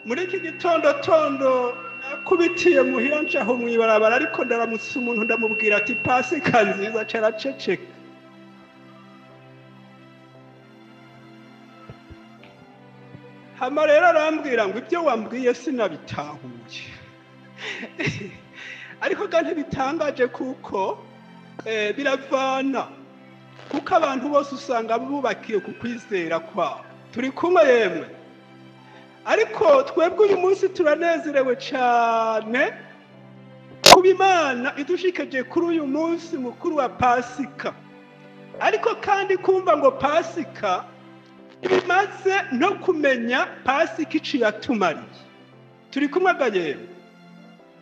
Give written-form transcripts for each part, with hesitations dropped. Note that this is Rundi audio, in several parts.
muri iki gitondo kubitiye muhira ncaho mwibarabara ariko ndaramutse umuntu ndamubwira ati Pasika nziza caraceceka. Hama rero arambwira ngo ibyo wambwiye sinabitahuye. Ariko kandi bitangaje kuko biravana kuko abantu bose usanga bubakiye ku kwizera kwabo. Turi kumwe yemwe. Ariko twebwe uyu munsi turanezerewe cyane kuba Imana idushikeje kuri uyu munsi mukuru wa Pasika. Ariko kandi kumva ngo Pasika bimaze no kumenya Pasika ici yatumariye. Turi kumwe gayemwe.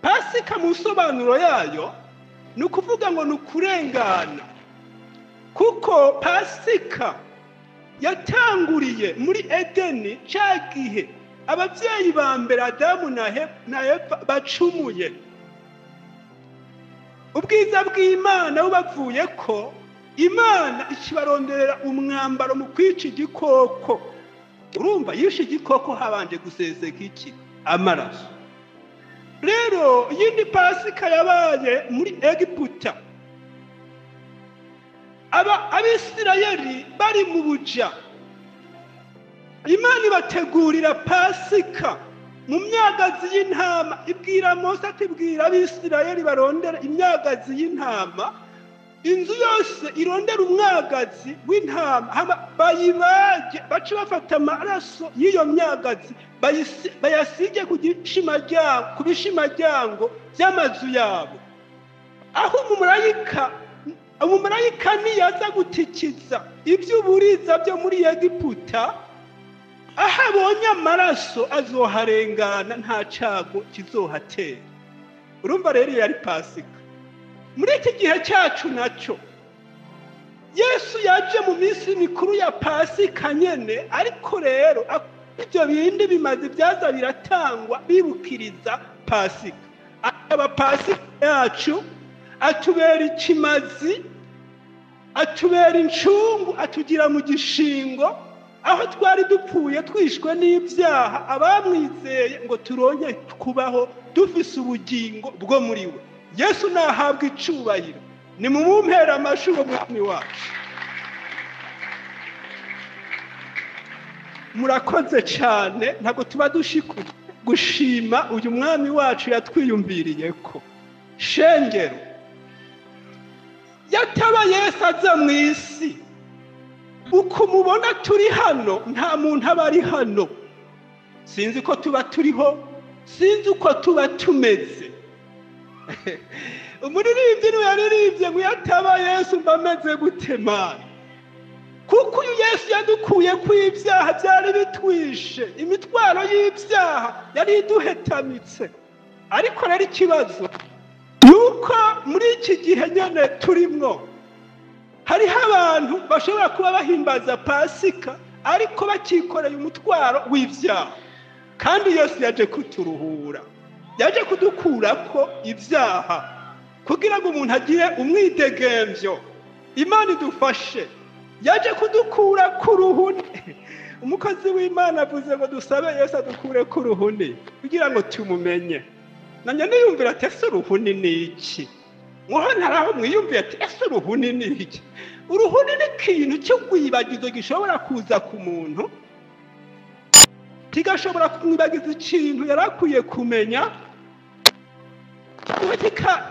Pasika mu sobanuro yayo ni ukuvuga ngo ni ukurengana. Kuko Pasika yatanguriye muri Edeni cya gihe ababyeyi ba mbere Adamu na Eva bacumuye. Ubwiza bw'Imana bubavuye ko Imana ikibaronderera umwambaro mu kwica igikoko. Urumva yishe igikoko habanje guseseka iki? Amaraso. Rero yindi Pasika yabaye muri Egiputa. Abisirayeli bari mu buja. Imana ibategurira Pasika mu myagazi y'intama. Ibwira Mose ati bwira Abisirayeli barondera imyagazi y'intama. Inzu yose irondera umwagazi w'intama bayibage bace bafata amaraso y'iyo myagazi bayasige ku bishimajyango by'amazu yabo. Aho umumarayika niyaza gutikiza iby'uburiza byo muri Egiputa, aho abonye amaraso azoharengana nta cago kizohatera. Urumva rero yari Pasika. Muri iki gihe cyacu nacyo Yesu yaje mu minsi mikuru ya Pasika nyene, ariko rero ibyo bindi bimaze byaza biratangwa bibukiriza Pasika. Aba Pasika yacu atubera ikimazi, atubera incungu, atugira mu gishingo, aho twari dupfuye twishwe n'ibyaha, abamwizeye ngo turonke kubaho dufise ubugingo bwo muri we. Yesu nahabwa icubahiro. Ni mumumpera amashuro mwami wacu. Murakoze cyane, ntabwo tuba gushima uyu mwami wacu yatwiyumviriye ko. Shengero yataba Yesu aza mu isi, uko mubona turi hano nta muntu aba ari hano. Sinzi ko tuba turiho, sinzi uko tuba tumeze. Umuririmbyi niwe yaririmbye ngo yataba Yesu mbameze gutemana. Kuko uyu Yesu yadukuye kw'ibyaha byari bitwishe, imitwaro y'ibyaha yari iduhetamitse. Ariko rero ikibazo nuko muri iki gihe nyene turimwo hariho abantu bashobora kuba bahimbaza Pasika ariko bakikoreye umutwaro w'ibyaha. Kandi Yesu yaje kuturuhura, yaje kudukurako ibyaha kugira ngo umuntu agire umwidegemvyo. Imana idufashe. Yaje kudukura ku ruhuni. Umukozi w'Imana avuze ngo dusabe Yesu adukure ku ruhuni kugira ngo tumumenye. Nanye niyumvira ati ese uruhuni ni iki? Ntaraho mwiyumvira ati ese uruhuni ni iki? Uruhuni ni ikintu cyo kwibagiza gishobora kuza ku muntu, kigashobora kumwibagiza ikintu yarakwiye kumenya,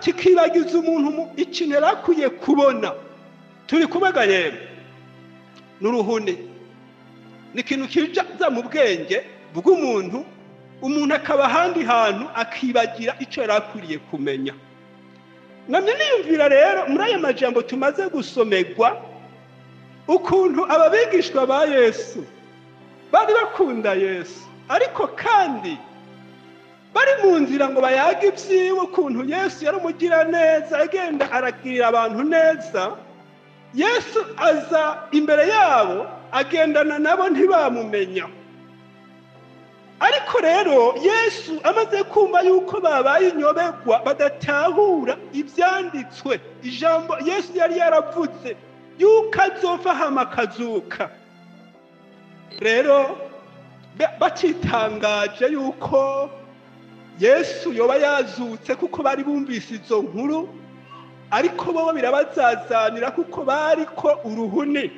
kikibagiza umuntu ikintu yarakwiye kubona. Turi kubaga yemwe. N'uruhuni ni ikintu kiza mu bwenge bw'umuntu, umuntu akaba ahandi hantu akibagira icyo yarakwiriye kumenya. Namye niyumvira rero muri aya majambo tumaze gusomerwa ukuntu ababigishwa ba Yesu bari bakunda Yesu, ariko kandi bari mu nzira ngo bayage ibyiwe ukuntu Yesu yari umugira neza, agenda aragirira abantu neza. Yesu aza imbere yabo agendana nabo ntibamumenya. Ariko rero Yesu amaze kumva yuko babaye inyobegwa badatahura ibyanditswe, ijambo Yesu yari yaravuze yuko azova hama akazuka. Rero bacitangaje yuko Yesu yoba yazutse kuko bari bumvise izo nkuru, ariko bo birabazazanira kuko bariko uruhuni.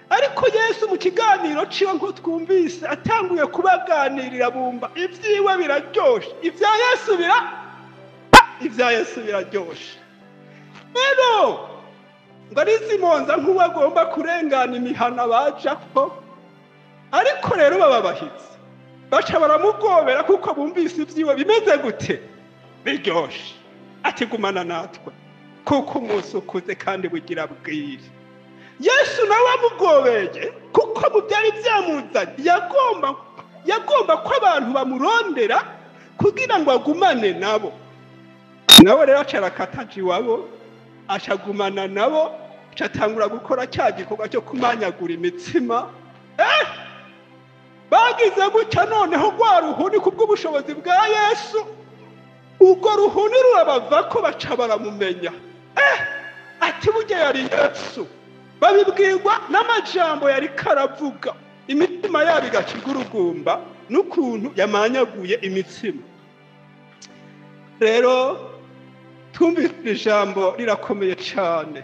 Ariko Yesu mu kiganiro ciwe nko twumvise atanguye kubaganirira bumva ivyiwe biraryoshe, ivya Yesu biraryoshe. Rero ngo arizimonza nk'uwagomba kurengana imihana bajako, ariko rero bababahitse baca baramugobera kuko bumvise ivyiwe bimeze gute, biryoshe. Ati gumana natwe kuko umunsi ukuze kandi bugira bwire. Yesu nawe amugobeye kuko mu byari byamuzanye yagomba ko abantu bamurondera kugira ngo agumane nabo. Nawe rero acarakataje iwabo acagumana nabo, acatangura gukora cya gikorwa cyo kumanyagura imitsima. Bagize gutya noneho rwa ruhuni kubw'ubushobozi bwa Yesu, ubwo ruhuni rurabavako baca baramumenya. Ati burya yari Yesu. Babibwirwa n'amajambo yari karavuga, imitima yabo igaciga urugumba n'ukuntu yamanyaguye imitsima. Rero twumvise ijambo rirakomeye cyane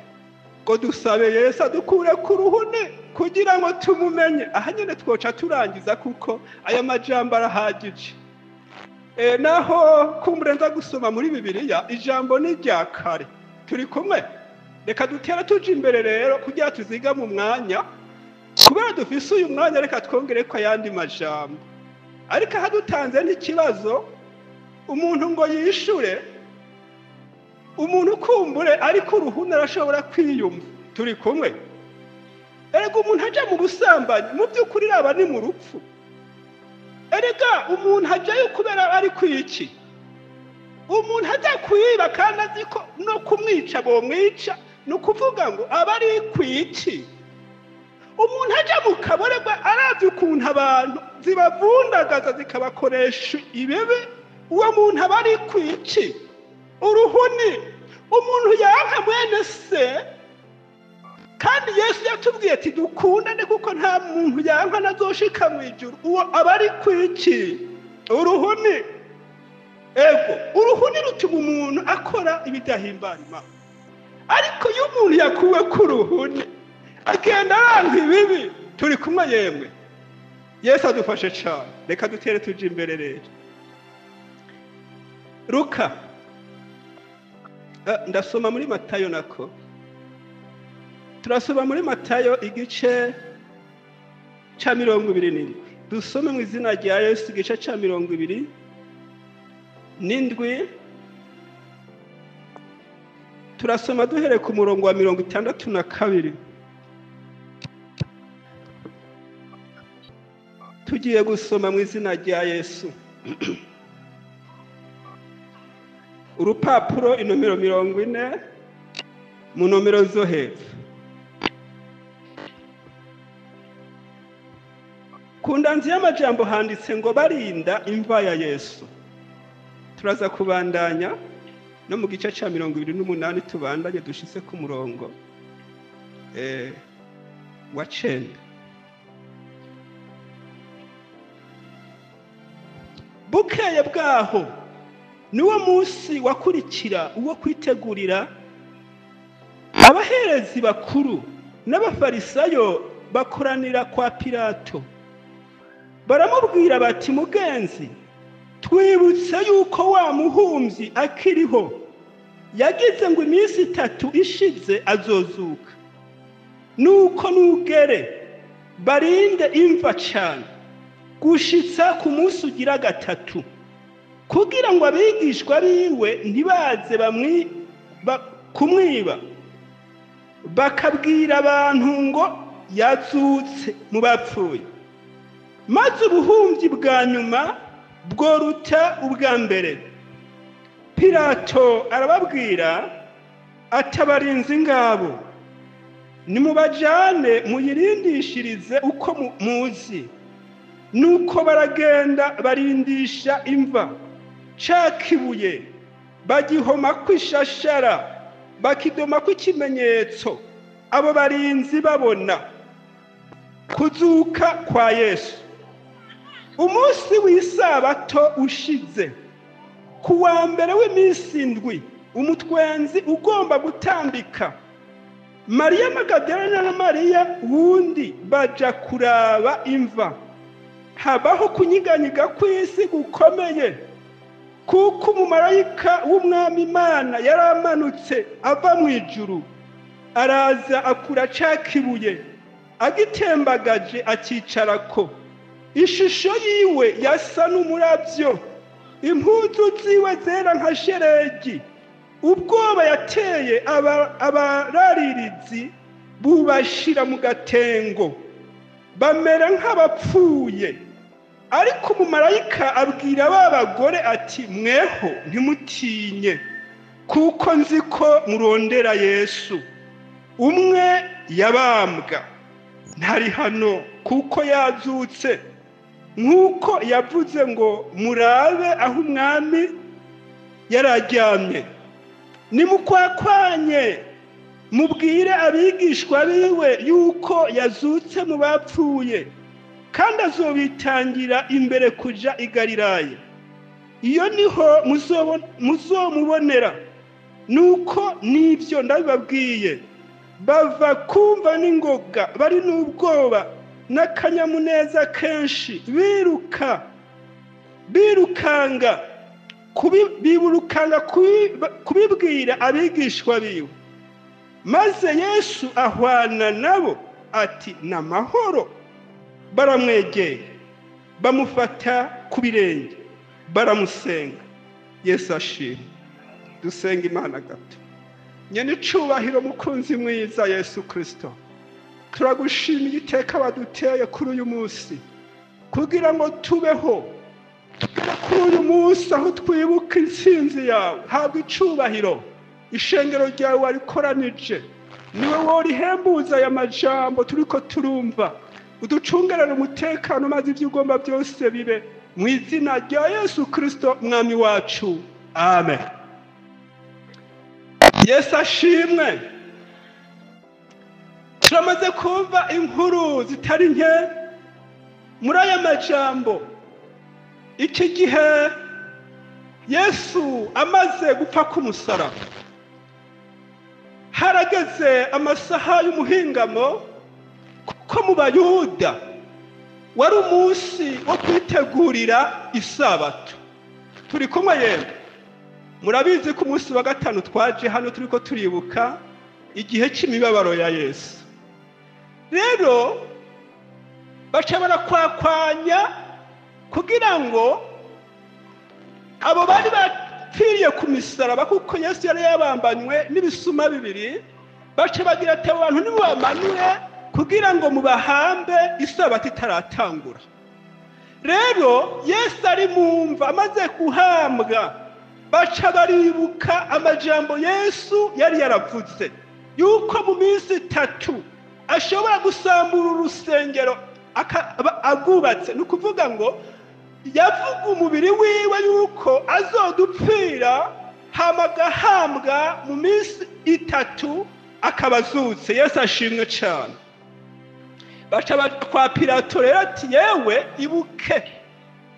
ngo dusabe Yesu adukure ku ruhuni kugira ngo tumumenye. Aha nyine twoca turangiza kuko aya majambo arahagije. Naho kumurenza gusoma muri Bibiliya ijambo ni rya kare. Turi kumwe? Reka dutera tuje imbere rero kugira tuziga mu mwanya, kubera dufise uyu mwanya reka twongere ko ayandi majambo. Ariko aha dutanze n'ikibazo umuntu ngo yishure, umuntu kumbure ariko uruhuni arashobora kwiyumva. Turi kumwe? Erega umuntu aja mu busambanyi mu by'ukuri raba ni mu rupfu. Erega umuntu ajayo kubera ari kwiki, umuntu ajya kwiba kandi azi ko no kumwica bomwica, ni ukuvuga ngo aba ari kwiki. Umuntu ajya mu kaborerwa aravye ukuntu abantu zibavundagaza zikabakoresha ibibi, uwo muntu aba ari kwiki. Uruhuni umuntu yanka mwene se, kandi Yesu yatubwiye ati dukundane kuko nta muntu yanka nazoshika mu ijuru. Uwo aba ari kwiki? Uruhuni. Ego uruhuni rutuma umuntu akora ibidahimbara Imana. Ariko iyo umuntu yakuwe ku ruhuni agenda aranka ibibi, turi kumwe yemwe. Yesu adufashe cyane. Reka dutere tuje imbere rero. Luka, ndasoma muri Matayo nako. Turasoma muri Matayo igice ca 27. Dusome mu izina rya Yesu igice ca 27. Turasoma duhere ku murongo wa 62. Tugiye gusoma mu izina rya Yesu. Urupapuro inomero 40 mu nomero zo hepfo. Ku ndanzi y'amajambo handitse ngo barinda imva ya Yesu. Turaza kubandanya no mu gice ca 28 tubandanye dushitse ku murongo wa 9. Bukeye bwaho niwo munsi wakurikira uwo kwitegurira, abaherezi bakuru n'abafarisayo bakoranira kwa Pilato. Baramubwira bati, mugenzi, twibutse yuko wa muhumvyi akiriho, yagize ngo iminsi 3 ishize azozuka. Nuko nugere barinde imva cyane gushitsa ku munsi ugira 3, kugira ngo abigishwa biwe ntibaze kumwiba, bakabwira abantu ngo yazutse mu bapfuye, maze ubuhumvyi bwa nyuma bworuta ubwa mbere. Pilato arababwira atabarinzi ngabo, nimubajane muyirindishirize uko muzi. Nuko baragenda barindisha imva, cakibuye bagihoma kwishashara, bakidoma kw'ikimenyetso, abo barinzi babona kuzuka kwa Yesu. umunsi w'isabato ushize ku wa mbere w'iminsi indwi umutwenzi ugomba gutambika, Mariya Magadalena na Mariya wundi baja kuraba imva. Habaho kunyiganyiga kw'isi gukomeye, kuko umumarayika w'umwami Imana yaramanutse ava mu ijuru, araza akura ca kibuye, agitembagaje akicarako. Ishusho yiwe yasa n'umuravyo, impuzu ziwe zera nka sheregi. Ubwoba yateye abararirizi bubashira mu gatengo, bamera nk'abapfuye. Ariko umumarayika abwira ba bagore ati, mweho ntimutinye, kuko nzi ko murondera Yesu, umwe yabambwa. Ntari hano, kuko yazutse, nk'uko yavuze ngo murabe aho umwami yararyamye. Nimukwakwanye mubwire abigishwa biwe yuko yazutse mu bapfuye, kandi azobitangira imbere kuja i Galilaya. Iyo niho muzomubonera. Nuko n'ivyo ndabibabwiye. Bava kumva n'ingoga, bari n'ubwoba n'akanyamuneza kenshi, birukanga kubibwira abigishwa biwe. Maze Yesu ahwana nabo ati, n'amahoro. Baramwegeye, bamufata ku birenge, baramusenga. Yesu ashimwe. Dusenga Imana gato. Nyene icubahiro mukunzi mwiza Yesu Kristo, turagushimiye iteka waduteye kuri uyu munsi, kugira ngo tubeho kuri uyu munsi aho twibuka intsinzi yawe. Habwa icubahiro, ishengero ryawe warikoranije, niwe worihembuza aya majambo turiko turumva. Uducungerere umutekano, maze ivyo ugomba byose bibe, mu izina rya Yesu Kristo mwami wacu, amen. Yesu ashimwe. Turamaze kumva inkuru zitari nke muri aya majambo. Iki gihe Yesu amaze gupfa ku musaraba, harageze amasaha y'umuhingamo, kuko mu Bayuda wari umunsi wo kwitegurira isabato. Turi kumwe yemwe? Murabizi ko umunsi wa gatanu twaje hano turiko turibuka igihe cy'imibabaro ya Yesu. Rero baca barakwakwanya kugira ngo abo bari bapfiriye ku misaraba, kuko Yesu yari yabambanywe n'ibisuma bibiri, baca bagira ati, abantu nimubamanure kugira ngo mubahambe isabato itaratangura. Rero Yesu ari mumva amaze guhambwa, baca baribuka amajambo Yesu yari yaravuze yuko mu minsi 3 ashobora gusambura urusengero agubatse. Ni ukuvuga ngo yavuga umubiri wiwe yuko azodupfira, hama agahambwa mu minsi 3 akaba azutse. Yesu ashimwe cyane. Baca kwa Pilato rero ati, yewe ibuke,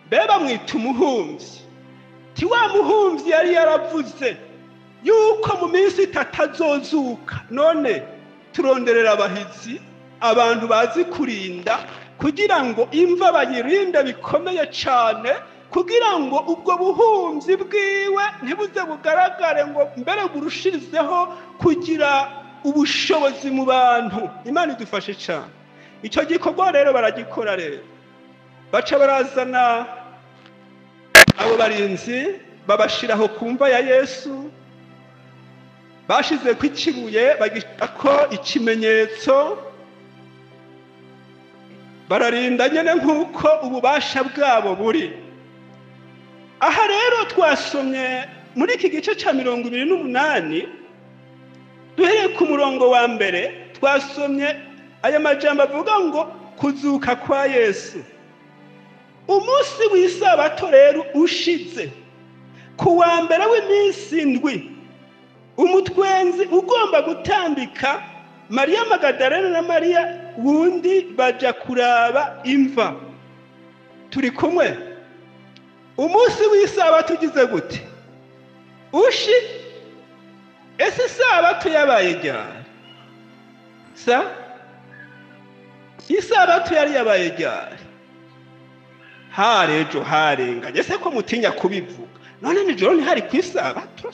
beba mwita umuhumvyi. Ti wa muhumvyi yari yaravuze yuko mu minsi 3 azozuka. None turonderera abahizi, abantu bazi kurinda, kugira ngo imva bayirinde bikomeye cyane, kugira ngo ubwo buhumvyi bwiwe ntibuze bugaragare, ngo mbere burushirizeho kugira ubushobozi mu bantu. Imana idufashe cyane. Icyo gikorwa rero baragikora. Rero baca barazana abo barinzi, babashiraho ku mva ya Yesu, bashize ku ikibuye bagishako ikimenyetso, bararinda nyene nk'uko ububasha bwabo buri. Aha rero twasomye muri iki gice ca 28, duhereye ku murongo wa mbere, twasomye aya majambo avuga ngo kuzuka kwa Yesu. Umunsi w'isabato rero ushize ku wa mbere w'iminsi indwi, umutwenzi ugomba gutambika, Mariya Magadalena na Mariya wundi baja kuraba imva. turi kumwe. Umunsi w'isabato ugize gute? Ushi ese isabato yabaye ryari? Isabato yari yabaye ryari? Harejo harenganye. Ese ko mutinya kubivuga? None nijoro ntihari ku isabato?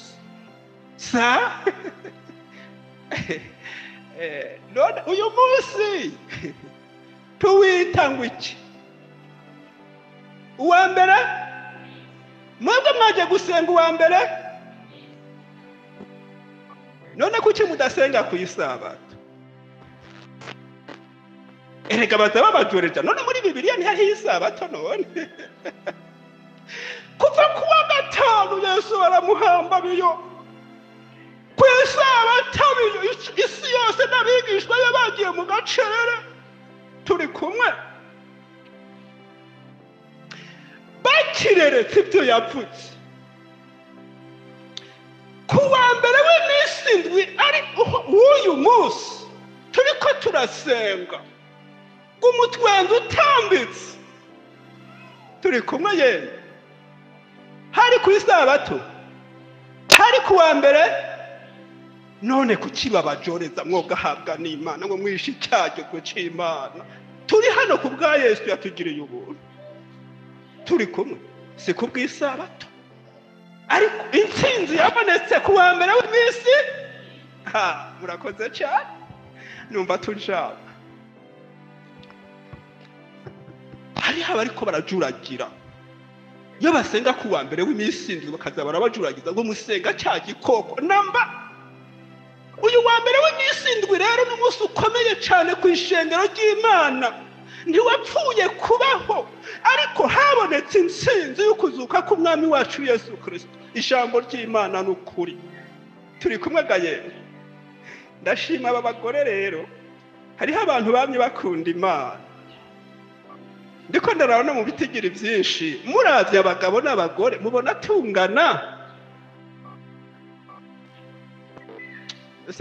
None uyu munsi tuwita ngo iki? Uwa mbere? Mwebwe mwaje gusenga uwa mbere? None kuki mudasenga ku isabato? Erega bazaba bajoreja. None muri Bibiliya ntihari isabato none? Kuva kuwa gatanu Yesu baramuhamba biyo. Ku isabato biyo isi yose n'abigishwa be bagiye mu gacerere. Turi kumwe. Bakireretse ibyo yapfutse. Kuwa mbere w'iminsi indwi ari uyu munsi turiko turasenga. Umutwendo utambitse. Turi kumwe yemwe. Hari ku isabato? Hari kuwa mbere? None kuki babajoreza mwogahabwa n'Imana ngo mwishi icyago cy'Imana? Turi hano ku bwa Yesu yatugiriye ubuntu. Turi kumwe. Si ku bw'isabato. Ariko intsinzi yabonetse kuwa mbere w'iminsi. Murakoze cyane. Numva tunjaba. Hari abariko barajuragira. Iyo basenga kuwa mbere w'iminsi indwi bakaza barabajuragiza ngo musenga cya gikoko namba. Uyu wa mbere w'iminsi indwi rero n'umunsi ukomeye cyane ku ishengero ry'Imana. Ntiwapfuye kubaho, ariko habonetse intsinzi yo kuzuka k'umwami wacu Yesu Kristo. Ijambo ry'Imana n'ukuri. Turi kumwe gaye. Ndashima aba bagore rero. Hariho abantu bamye bakunda Imana. Ndiko ndarabona mu bitigiri byinshi. Muravye abagabo n'abagore mubona tungana.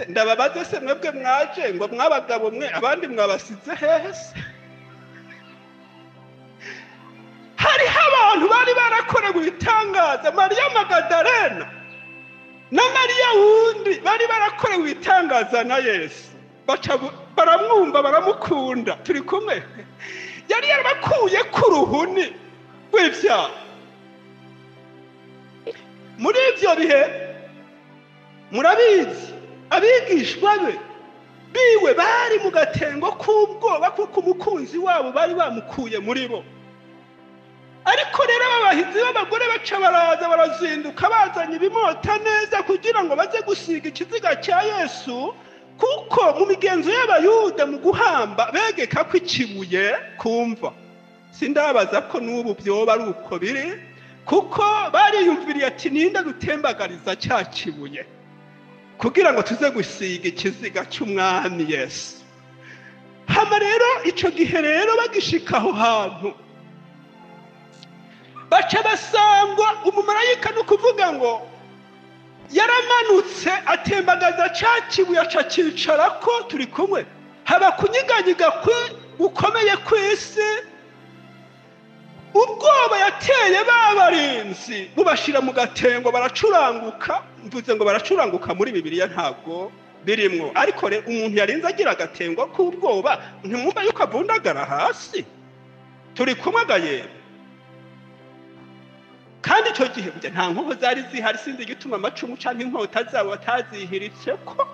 Ndababaze se mwebwe mwaje ngo mwabagabo mwe abandi mwabasize hese? Hariho abantu bari barakorewe ibitangaza. Mariya Magadalena na Mariya wundi bari barakorewe ibitangaza na Yesu. Baramwumva baramukunda. Turi kumwe. Yari yarabakuye ku ruhuni rw'ibyaha. Muri ibyo bihe murabizi abigishwa biwe bari mu gatengo k'ubwoba kuko umukunzi wabo bari bamukuye muri bo. Ariko rero abahizi b'abagore baca baraza barazinduka bazanye ibimota neza kugira ngo baze gusiga ikiziga cya Yesu, kuko mu migenzo y'Abayuda mu guhamba begeka ko ikibuye kumva. Sindabaza ko n'ubu byoba ari uko biri, kuko bariyumviriye ati ninde gutembagariza cya kibuye kugira ngo tuze gusiga ikiziga cy'umwami Yesu. Hama rero ico gihe rero bagishika aho hantu baca basangwa umumarayika no kuvuga ngo yaramanutse atembagaza cya kibuye aca cicarako. Turi kumwe. Haba kunyiganyiga gukomeye kw'isi. Ubwoba yateye babarinzi bubashira mu gatengo baracuranguka. Mvuze ngo baracuranguka muri Bibiliya ntabwo birimwo, ariko rero umuntu yarinze agira agatengo k'ubwoba ntimwumva yuko avundagara hasi. Turi kumwe gaye. Kandi icyo gihe nta nkoho zari zihari, sinzi igituma amacumu canke inkota zabo batazihiritse ko.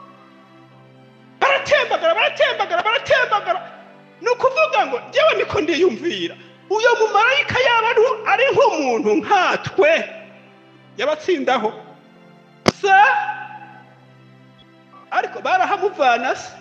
Baratembagara. Nukuvuga ngo jewe niko ndiyumvira. Uyo mumarayika yaba ari nk'umuntu nkatwe yabatsindaho. Ariko barahamuvana se.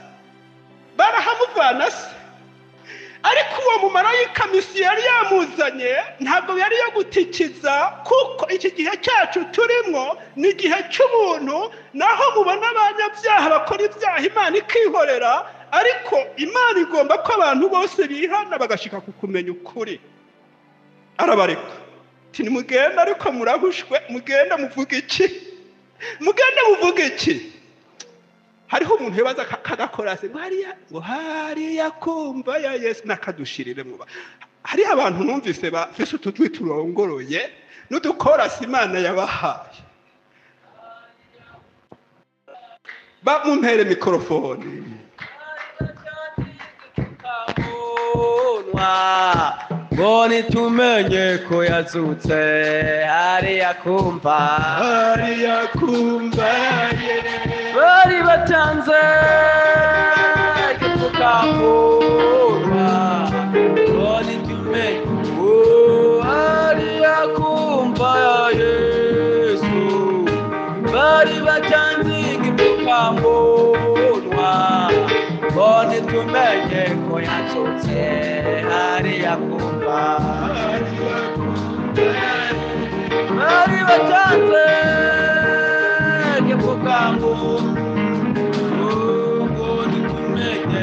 Ariko uwo mumarayika misiyo yari yamuzanye ntabwo yari yo gutikiza, kuko iki gihe cyacu turimo ni igihe cy'ubuntu. Naho mubona abanyabyaha bakora ibyaha Imana ikihorera, ariko Imana igomba ko abantu bose bihana bagashika ku kumenya ukuri. Arabareka ati nimugenda, ariko murahushwe. Mugenda muvuga iki? Hariho umuntu yabaza kagakora se ngo hariya kumva ya Yesu nakadushirire muba. hari abantu numvise bafise ututwi turongoroye n'udukorasi Imana yabahaye. Mumpere mikrofoni. Boni tumenye ko yazutse hariya kumva bari batanze igipfukamunwa. Boni tumenye hariya kumva Yesu bari batanze igipfukamunwa. Boni tumenye ko yazutse hariya kumva bari batanze igipfukamunwa. Boni tumenye.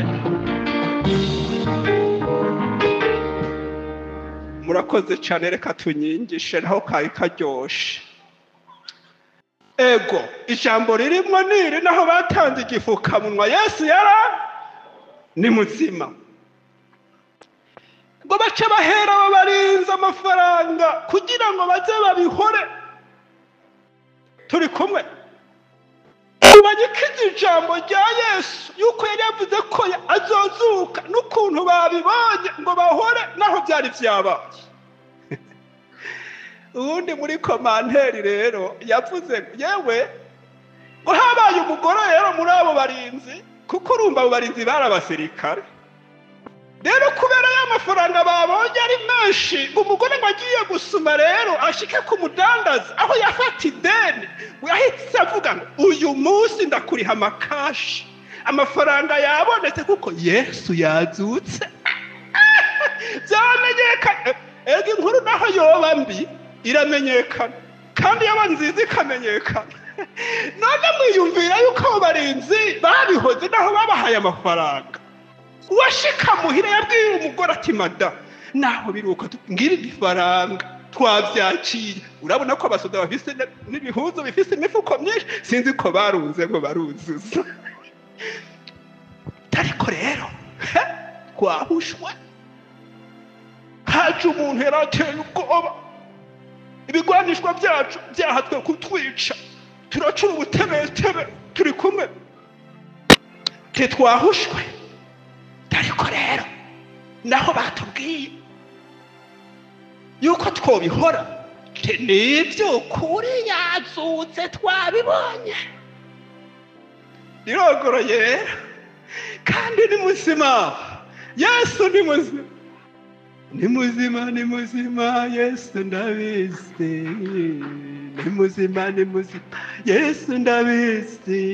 Murakoze cyane, reka tunyingishe naho kari karyoshe. Ego ijambo ririmo niri naho batanze igifukamunwa. Yesu ni muzima. Ngo bace bahera babarinze amafaranga kugira ngo baze babihore. Turi kumwe. Ubanyikije ijambo rya Yesu yuko yari yavuze ko azozuka n'ukuntu babibonye ngo bahore naho byari byabaye. Ubundi muri komanteri rero yavuze yewe ngo habaye umugore rero muri abo barinzi, kuko urumva abo barinzi bari abasirikare. Rero kubera y'amafaranga babonye ari menshi, umugore ngo agiye gusuma rero ashike ku mudandaza aho yafata ideni, yahise avuga ngo uyu munsi ndakuriha amakashi, amafaranga yabonetse kuko Yesu yazutse. Byamenyekana. Ego inkuru naho yoba mbi iramenyekana kandi yaba nziza ikamenyekana. None mwiyumvira yuko abo barinzi babihoze naho babahaye amafaranga. Uwashika muhira yabwiye umugore ati mada naho biruka ngira ifaranga twavyaciye. Urabona ko abasoda bafise n'ibihuzo bifise imifuko myinshi, sinzi ko barunze ngo baruzuza. Tariko rero twahushwe, haje umuntu yarateye ubwoba, ibigwanishwa byacu byahatwe kutwica, turacura ubutebetebe. Turi kumwe twahushwe. Ariko rero naho batubwiye yuko twobihora, nibyo kuri yazutse twabibonye. Birogoroye kandi ni muzima. Yesu ni muzima. Ni muzima, ni muzima, Yesu ndabizi. Ni muzima, ni muzima, Yesu ndabizi.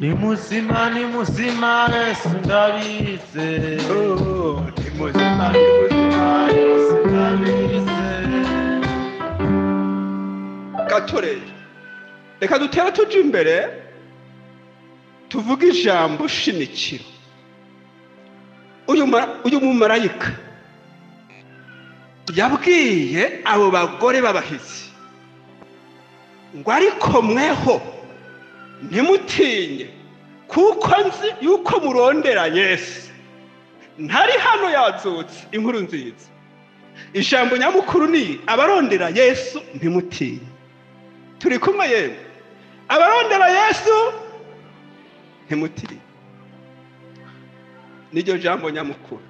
Ni muzima, ni muzima, Yesu ndabizi. Oh, ni muzima, ni muzima, Yesu ndabizi. Gatore, reka dutere tuje imbere tuvuge ijambo shimikiro. Uyu mumarayika yabwiye abo bagore b'abahizi ngo ariko mweho ntimutinye, kuko nzi yuko murondera Yesu. Ntari hano yazutse. Inkuru nziza. Ijambo nyamukuru ni abarondera Yesu ntimutinye. Turi kumwe yewe? Abarondera Yesu ntimutinye. Niryo jambo nyamukuru.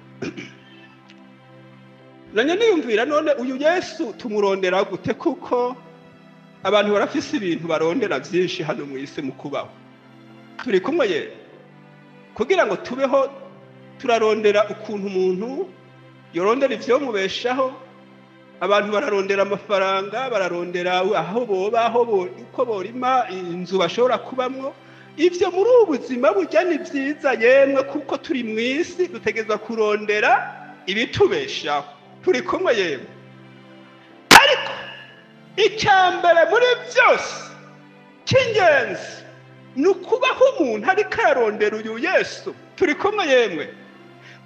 Nanye niyumvira none uyu Yesu tumurondera gute, kuko abantu barafise ibintu barondera byinshi hano mu isi mu kubaho. Turi kumwe ye? Kugira ngo tubeho turarondera ukuntu umuntu yorondera ivyo mubeshaho. Abantu bararondera amafaranga, bararondera aho boba, uko borima, inzu bashobora kubamwo. Ivyo muri ubuzima burya ni byiza yemwe, kuko turi mu isi dutegezwa kurondera ibitubeshaho. Turi kumwe yemwe? Ariko icyambere muri byose cy'ingenzi ni ukubaho umuntu ariko ararondera uyu Yesu. Turi kumwe yemwe?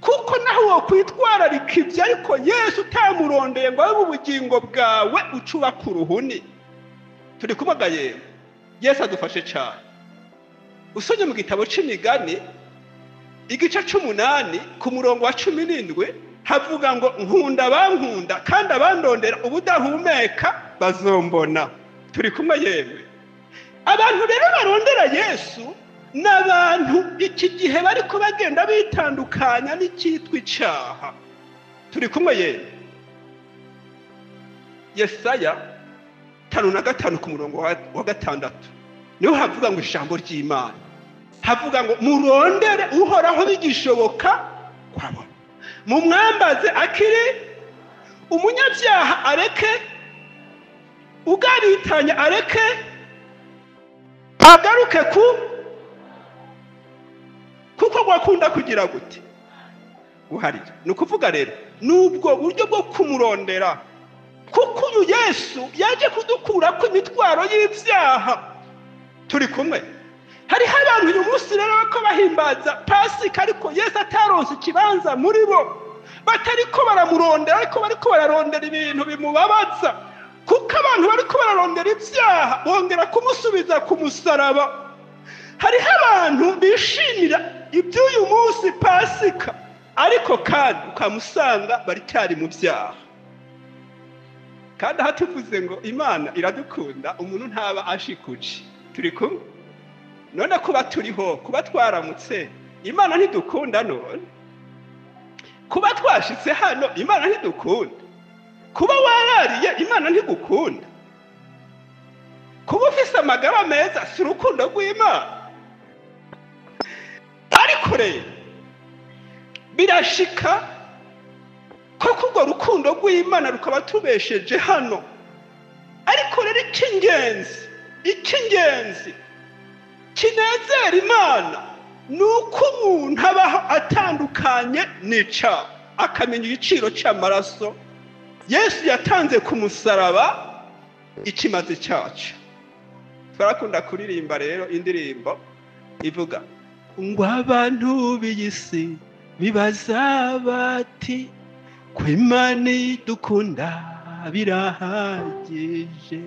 Kuko naho wo kwitwararika ibyo ariko Yesu utamurondeye ngo abe ubugingo bwawe ucuba ku ruhuni. Turi kumwe yemwe? Yesu adufashe cyane. Usonye mu gitabo c'Imigani igice 8 ku murongo wa 17 havuga ngo nkunda bankunda kandi abandondera ubudahumeka bazombona. Turi kumwe yemwe? Abantu rero barondera Yesu n'abantu iki gihe bariko bagenda bitandukanya n'icyitwa icaha. Turi kumwe yemwe? Yesaya 5:5 ku murongo wa 6 niho havuga ngo ijambo ry'Imana havuga ngo murondere uhoraho bigishoboka kwabona, mumwambaze akiri umunyabyaha areke, ugaritanya areke, agaruke kuko gwakunda kugira gute guharira. Ni ukuvuga rero nubwo buryo bwo kumurondera, kuko uyu Yesu yaje kudukura ku imitwaro y'ibyaha. Turi kumwe? Hariho abantu uyu munsi rero ko bahimbaza Pasika ariko Yesu ataronse ikibanza muri bo, batariko baramurondera ariko bariko bararondera ibintu bimubabaza, kuko abantu bariko bararondera ibyaha bongera kumusubiza ku musaraba. Hariho abantu bishimira iby'uyu munsi Pasika ariko kandi ukamusanga baricyari mu byaha. Kandi hatuvuze ngo Imana iradukunda umuntu ntaba ashikuje. Turi kumwe? None kuba turiho, kuba twaramutse, Imana ntidukunda none? Kuba twashitse hano, Imana ntidukunda? Kuba warariye, Imana ntigukunda? Kuba ufise amagara meza, si urukundo rw'Imana? Ariko rero birashika ko kubwo rukundo rw'Imana rukaba tubesheje hano. Ariko rero icy'ingenzi kinezera Imana nuko umuntu abaho atandukanye n'icaha, akamenya igiciro cy'amaraso Yesu yatanze ku musaraba, ikimaze cyacu. Twarakunda kuririmba rero indirimbo ivuga ngo abantu b'iyisi bibaza bati ko Imana idukunda birahagije,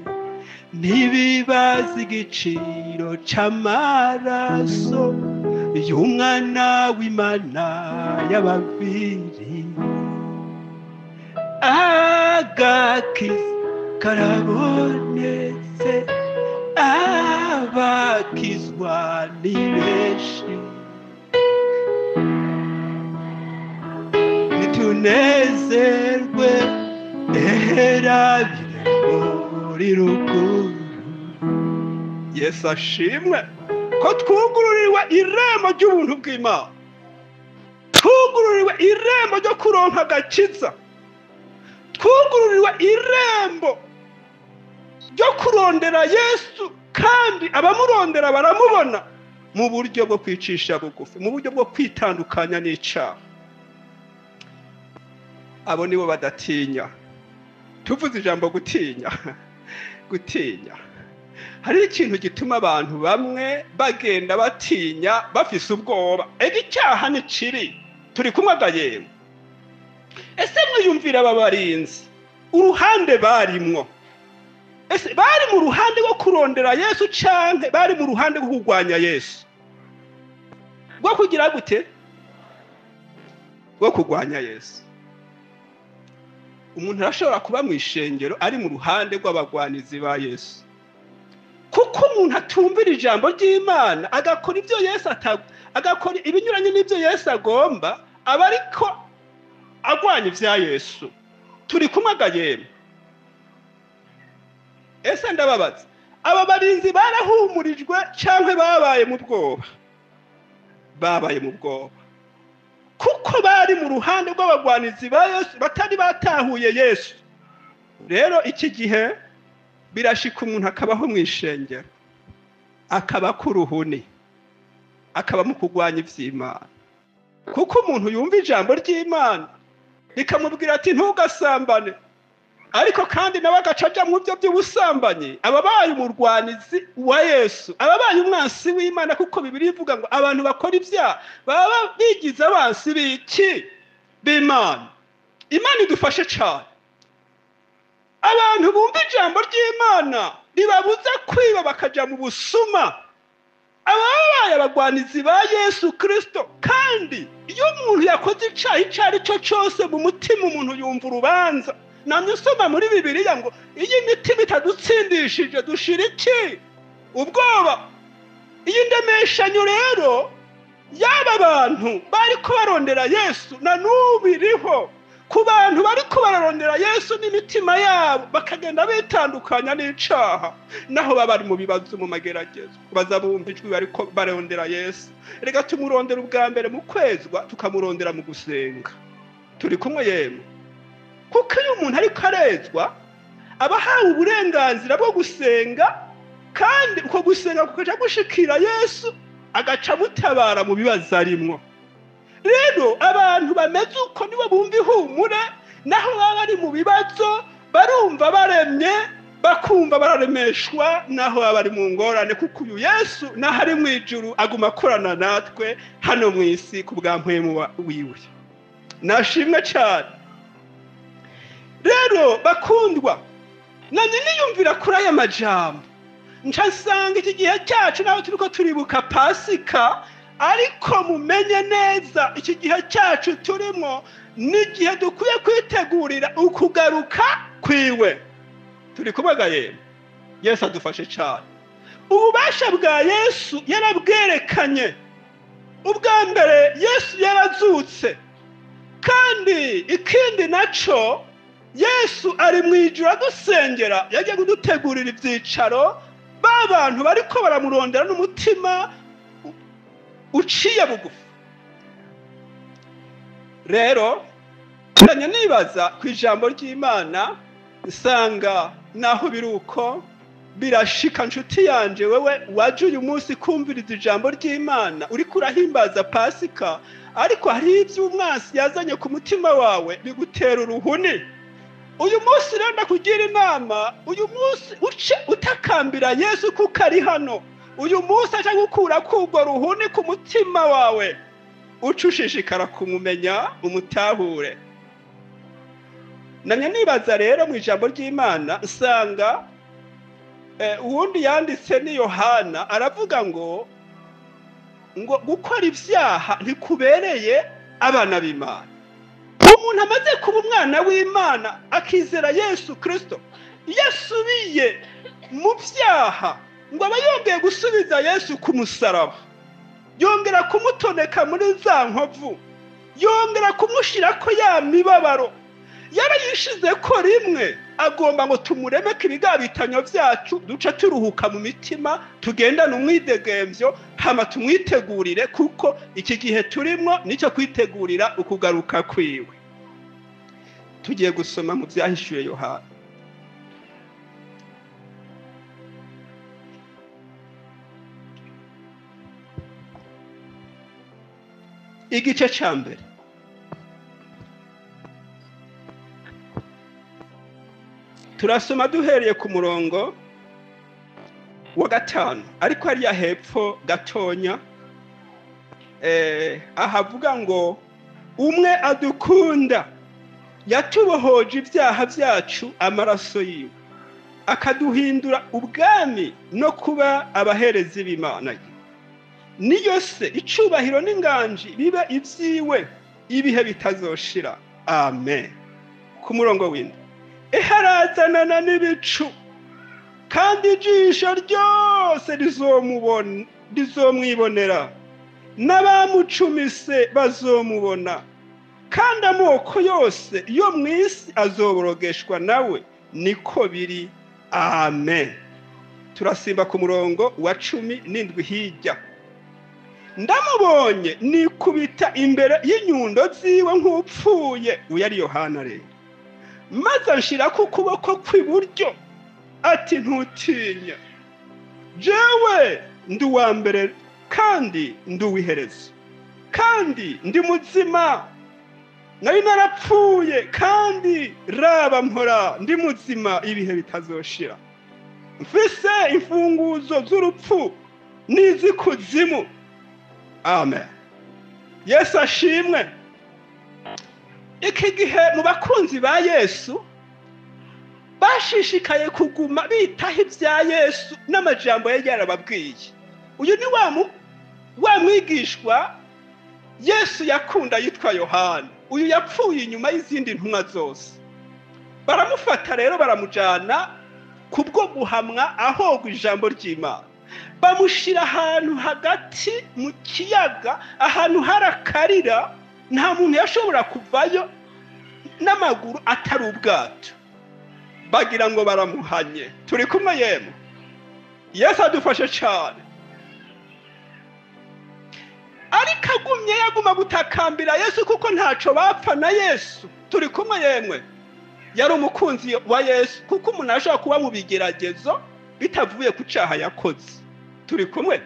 ntibibaza igiciro cy'amaraso y'umwana w'Imana y'ababiri. Agakiza karabonetse, abakizwa ni benshi, nitunezerwe eherabire muri ruguru. Yesu ashimwe ko twugururiwe irembo ry'ubuntu bw'Imana, twugururiwe irembo ryo kuronka agakiza, twugururiwe irembo ryo kurondera Yesu, kandi abamurondera baramubona mu buryo bwo kwicisha bugufi, mu buryo bwo kwitandukanya n'icaha. Abo nibo badatinya. Tuvuze ijambo gutinya, hari ikintu gituma abantu bamwe bagenda batinya bafise ubwoba. Icyaha ni kiri. Turi kumwe agayewe? Ese mwiyumvira aba barinzi uruhande barimwo? Ese bari mu ruhande rwo kurondera Yesu canke bari mu ruhande rwo kurwanya Yesu? Rwo kugira gute? Rwo kurwanya Yesu. Umuntu arashobora kuba mu ishengero ari mu ruhande rw'abagwanizi ba Yesu, kuko umuntu atumvira ijambo ry'Imana agakora ibyo Yesu agakora ibinyuranye n'ibyo Yesu agomba, aba ariko agwanya ibya Yesu. Turi kumwe agayewe? Ese ndababaza, aba barinzi barahumurijwe canke babaye mu bwoba? Babaye mu bwoba, kuko bari mu ruhande rw'abagwanizi ba Yesu, batari batahuye Yesu. Rero iki gihe birashika umuntu akabaho mu ishengero, akaba ku ruhuni, akaba mu kugwanya ivy'Imana, kuko umuntu yumva ijambo ry'Imana rikamubwira ati ntugasambane, ariko kandi nawe agacaja mu byo by'ubusambanyi. Ababaye umurwanizi wa Yesu, ababaye umwansi w'Imana, kuko Bibiliya ivuga ngo abantu bakora ibyaha baba bigize abansi b'iki? B'Imana. Imana idufashe cyane. Abantu bumva ijambo ry'Imana ribabuza kwiba bakaja mu busuma, ababaye abagwanizi ba Yesu Kristo, kandi iyo umuntu yakoze icyaha icyo ari cyo cyose mu mutima umuntu yumva urubanza. namwe usoma muri Bibiliya ngo iyo imitima itadutsindishije dushira iki? Ubwoba. iyi ndemeshanyo rero y'aba bantu bari ko barondera Yesu na n'ubu iriho ku bantu bari ko bararondera Yesu n'imitima yabo bakagenda bitandukanya n'icaha naho baba bari mu bibazo mu mageragezo bazabumva ijwi bariko barondera Yesu. Rega tumurondera ubwa mbere mu kwezwa tukamurondera mu gusenga. Turi kumwe yemwe? Kuko iyo umuntu ariko arezwa aba ahawe uburenganzira bwo gusenga, kandi uko gusenga kukaja gushikira Yesu agaca mutabara mu bibazo arimwo. Rero abantu bameze uko nibo bumva ihumure, naho baba bari mu bibazo barumva baremye, bakumva bararemeshwa naho baba bari mu ngorane, kuko uyu Yesu naho ari mu ijuru aguma akorana natwe hano mu isi ku bwa mpwemu wiwe. Nashimwe cyane. Rero bakundwa, nanye niyumvira kuri aya majambo nca nsanga iki gihe cyacu naho turiko turibuka Pasika, ariko mumenye neza iki gihe cyacu turimo n'igihe dukwiye kwitegurira ukugaruka kwiwe. Turi kubagaye. Yesu adufashe cyane. Ububasha bwa Yesu yarabwerekanye. Ubwa mbere Yesu yarazutse, kandi ikindi naco Yesu ari mu ijuru adusengera, yagiye kudutegurira ibyicaro b'abantu bariko baramurondera n'umutima uciye bugufi. Rero ndanya nibaza ku ijambo ry'Imana, nsanga naho biruko birashika nshuti yanje wewe waje uyu munsi kumviriza ijambo ry'Imana uriko urahimbaza Pasika, ariko hari ivy'umwansi yazanye ku mutima wawe bigutera uruhuni. Uyu munsi rero ndakugira inama, uyu munsi uce utakambira Yesu kuko ari hano. Uyu munsi aje gukura kubwo ruhuni ku mutima wawe, uce ushishikara kumumenya umutahure. Namye nibaza rero mu ijambo ry'Imana nsanga uwundi yanditse ni Yohana, aravuga ngo gukora ivyaha ntikubereye abana b'Imana. Umuntu amaze kuba umwana w'Imana akizera Yesu Kristo, yasubiye mu vyaha ngo aba yongeye gusubiza Yesu ku musaraba, yongera kumutoneka muri za nkovu, yongera kumushirako ya mibabaro yaba yishize ko rimwe. Agomba ngo tumuremeke ibigabitanyo vyacu, duce turuhuka mu mitima, tugendane umwidegemvyo, hama tumwitegurire, kuko iki gihe turimwo nico kwitegurira ukugaruka kwiwe. Tugiye gusoma mu vyahishuye Yohana. Igice ca mbere. Turasoma duhereye ku murongo wa 5, ariko hariya hepfo gatonya ahavuga ngo umwe adukunda yatubohoje ibyaha byacu amaraso yiwe, akaduhindura ubwami no kuba abaherezi b'Imana ye. Niyo se icubahiro n'inganji bibe ivyiwe ibihe bitazoshira. Amen. Ku murongo w'indwi. Harazanana n'ibicu, kandi ijisho ryose rizomwibonera, n'abamucumise bazomubona, kandi amoko yose yo mu isi azoborogeshwa nawe. Niko biri. Amen. Turasimba ku murongo wa 17 hirya. Ndamubonye nikubita imbere y'inyundo ziwe nk'upfuye. Uyu ari Yohana rero. Maze anshirako ukuboko kw'iburyo ati ntutinya, jewe ndi uwa mbere kandi ndi uw'iherezo, kandi ndi muzima. Nari narapfuye, kandi raba mpora ndi muzima ibihe bitazoshira. Mfise imfunguzo z'urupfu n'iz'ikuzimu. Amen. Yesu ashimwe. Iki gihe mu bakunzi ba Yesu bashishikaye kuguma bitaho ibya Yesu n'amajambo ye yarababwiye. Uyu ni wa mwigishwa Yesu yakunda yitwa Yohana, uyu yapfuye inyuma y'izindi ntumwa zose. Baramufata rero baramujana kubwo guhamwa ahogwa ijambo ry'Imana, bamushira ahantu hagati mu kiyaga, ahantu harakarira, nta muntu yashobora kuvayo n'amaguru atari ubwato. Bagira ngo baramuhanye. Turi kumwe yemwe? Yesu adufashe cyane. Ariko agumye yaguma gutakambira Yesu kuko ntaco bapfa na Yesu. Turi kumwe yemwe? Yari umukunzi wa Yesu kuko umuntu ashobora kuba mu bigeragezo bitavuye ku cyaha yakoze. Turi kumwe?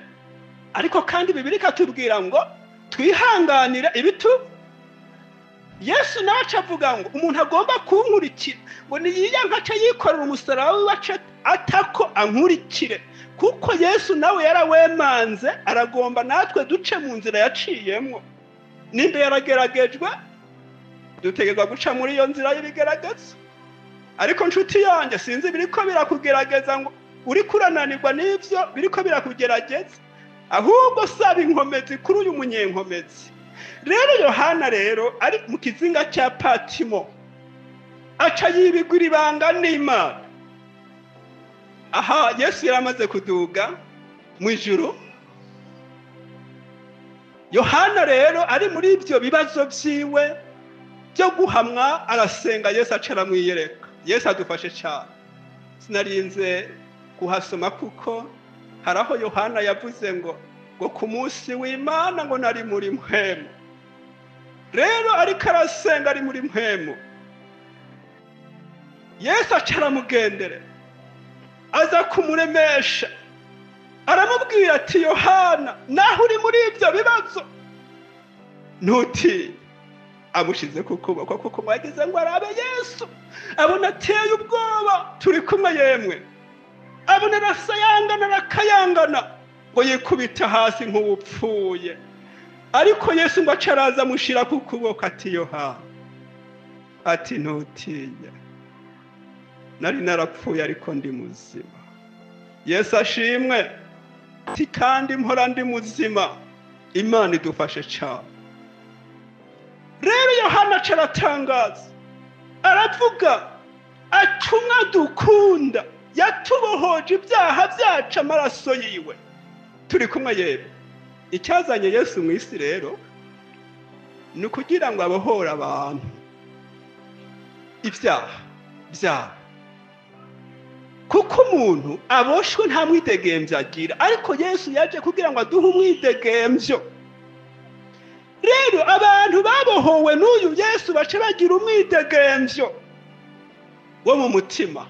Ariko kandi Bibiliya ikatubwira ngo twihanganira ibitu. Yesu nawe avuga ngo umuntu agomba kunkurikira, ngo niyiyanka aca yikorera umusaraba wiwe atako ankurikire, kuko Yesu nawe yarawemanze, aragomba natwe duce mu nzira yaciyemwo. Nimba yarageragejwe, dutegerezwa guca muri iyo nzira y'ibigeragezo. Ariko nshuti yanjye, sinzi biriko birakugerageza ngo uri kurananirwa n'ivyo biriko birakugerageza, ahubwo saba inkomezi kuri uyu munyenkomezi. Rero Yohana rero ari mu kizinga cya Patimo, aca yibigura ibanga n'Imana. Aha Yesu yaramaze kuduga mu ijuru. Yohana rero ari muri ibyo bibazo vyiwe byo guhamwa, arasenga, Yesu acara mwiyereka. Yesu adufashe cyane. Sinarinze kuhasoma kuko haraho Yohana yavuze ngo ku munsi w'Imana ngo nari muri mpwemu. Rero ariko arasenga ari muri mpwemu, Yesu acara mugendere, aza kumuremesha, aramubwira ati Yohana, naho uri muri ibyo bibazo ntutinye. Amushize ku kuboko kuko mwagize ngo arabe Yesu, abona ateye ubwoba. Turi kumwe yemwe? Abona arasayangana arakayangana ngo yikubita hasi nk'uwupfuye. Ariko Yesu ngo acaraza amushira ku kuboko ati Yohana, ati ntutinye, nari narapfuye ariko ndi muzima. Yesu ashimwe. Ati kandi mpora ndi muzima. Imana idufashe cyane. Rero Yohana acaratangaza, aravuga ati umwe dukunda yatubohoje ibyaha byacu amaraso yiwe. Turi kumwe yewe? Icyazanye Yesu mu isi rero ni ukugira ngo abohore abantu ibyaha byabo, kuko umuntu aboshwe nta mwidegemvyo agira, ariko Yesu yaje kugira ngo aduhe umwidegemvyo. Rero abantu babohowe n'uyu Yesu baca bagira umwidegemvyo wo mu mutima,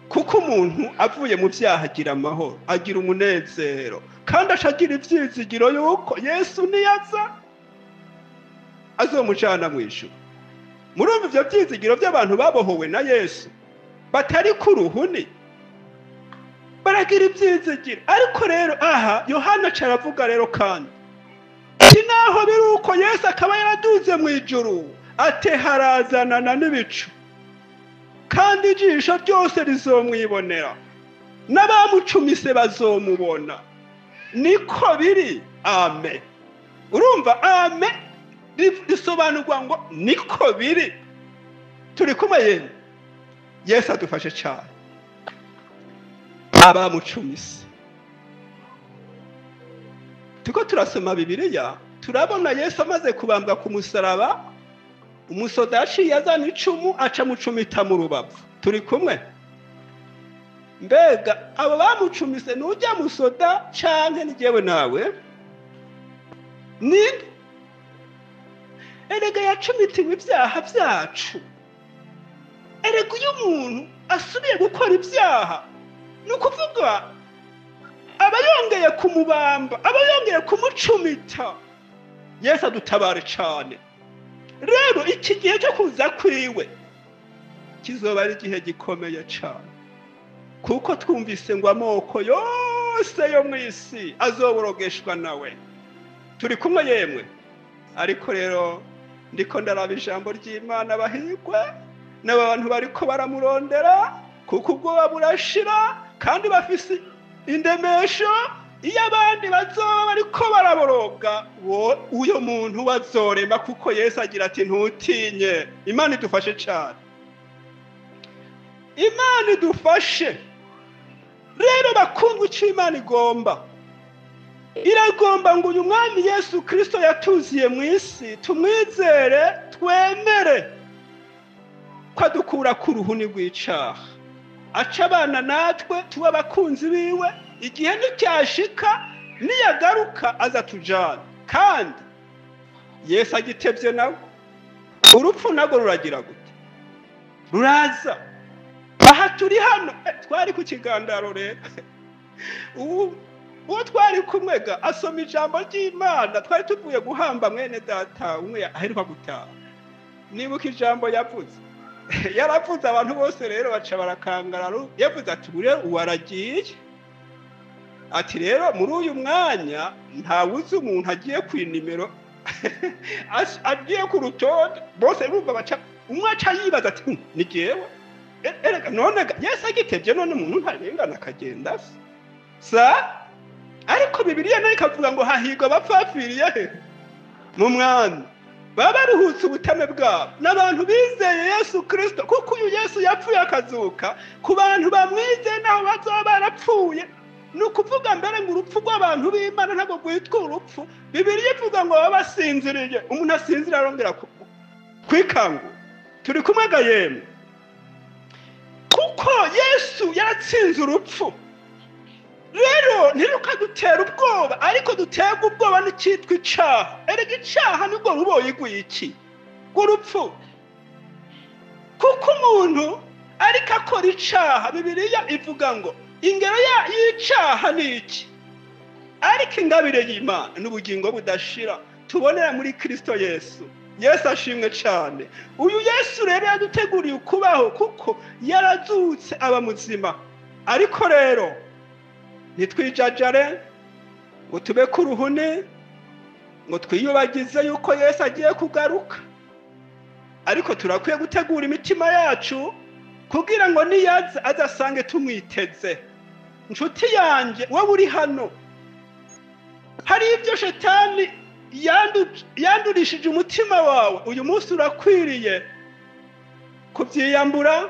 kuko umuntu avuye mu byaha agira amahoro, agira umunezero, kandi ashagira ivyizigiro yuko Yesu niyaza azomujana mu ijuru. Murumva ivyo vyizigiro by'abantu babohowe na Yesu batari ku ruhuni, baragira ivyizigiro. Ariko rero aha Yohana acaravuga rero kandi naho biri uko Yesu akaba yaraduze mu ijuru, ate harazanana n'ibicu, kandi ijisho ryose rizomwibonera, n'abamucumise bazomubona. Niko biri. Amen. Urumva amen risobanurwa ngo niko biri. Turi kumwe yemwe? Yesu adufashe cyane. Abamucumise, tuko turasoma Bibiliya, turabona Yesu amaze kubambwa ku musaraba, umusoda yaciye azana icumu aca mucumita mu rubavu. Turi kumwe? Mbega abo bamucumise n'ujya musoda canke ni jewe nawe? Ninde? Erega yacumitiwe ibyaha byacu. Erega uyu muntu asubiye gukora ibyaha, ni ukuvuga aba yongeye kumubamba, aba yongeye kumucumita. Yesu adutabare cyane. Rero iki gihe cyo kuza kwiwe kizoba ari igihe gikomeye cyane, kuko twumvise ngo amoko yose yo mu isi azoborogeshwa nawe. Turi kumwe yemwe? Ariko rero ndiko ndaraba ijambo ry'Imana, bahigwe n'abantu bariko baramurondera, kuko ubwoba burashira kandi bafise indemesho iyo abandi bazoba bariko baraboroga uyo muntu wazorema, kuko Yesu agira ati ntutinye. Imana idufashe cyane, Imana idufashe. Rero bakundwa, icyo Imana igomba, iragomba ngo uyu mwami Yesu Kristo yatuziye mu isi tumwizere, twemere ko adukura ku ruhuni rw'icaha, aca abana natwe tuba abakunzi biwe. Igihe nicyashika niyagaruka aza tujana, kandi Yesu agitevye nawe urupfu nago ruragira gute? Ruraza. Aha turi hano twari ku kigandaro rero, uwo twari kumwega asoma ijambo ry'Imana, twari tuvuye guhamba mwene data umwe aheruka gutaha. Nibuka ijambo yavuze, yaravuze abantu bose rero baca barakangararo. Yavuze ati bure uwaragiye, ati rero muri uyu mwanya ntawuzi umuntu agiye ku nimero agiye ku rutonde. Bose bumva baca, umwe aca yibaza ati ni jewe. Erega none Yesu agitevye, none umuntu ntarengana akagenda sa. Ariko Bibiliya nayo ikavuga ngo hahirwa abapfapfiriye he mu mwami, baba baruhutse ubutame bwabo. N'abantu bizeye Yesu Kristo, kuko uyu Yesu yapfuye akazuka ku bantu bamwizeye naho bazoba barapfuye. Ni ukuvuga mbere ngo urupfu rw'abantu b'Imana ntabwo rwitwa urupfu. Bibiliya ivuga ngo baba basinziriye. Umuntu asinzira arongera kwikangura. Turi kumwe ga yemwe, kuko Yesu yaratsinze urupfu. Rero ntirukadutera ubwoba, ariko duterwa ubwoba n'icyitwa icaha. Erega icaha nibwo ruboyi rw'iki? Rw'urupfu. Kuko umuntu ariko akora icaha, Bibiliya ivuga ngo ingero y'icaha ni iki? Ariko ingabire y'Imana n'ubugingo budashira tubonera muri Kristo Yesu. Yesu ashimwe cyane. Uyu Yesu rero yaduteguriye ukubaho, kuko yarazutse aba muzima. Ariko rero nitwijajare ngo tube ku ruhune, ngo twiyubagize yuko Yesu agiye kugaruka. Ariko turakwiye gutegura imitima yacu kugira ngo niyaza azasange tumwiteze. Nshuti yanjye, wowe uri hano, hari ibyo Shetani yandurishije umutima wawe. Uyu munsi urakwiriye kubyiyambura,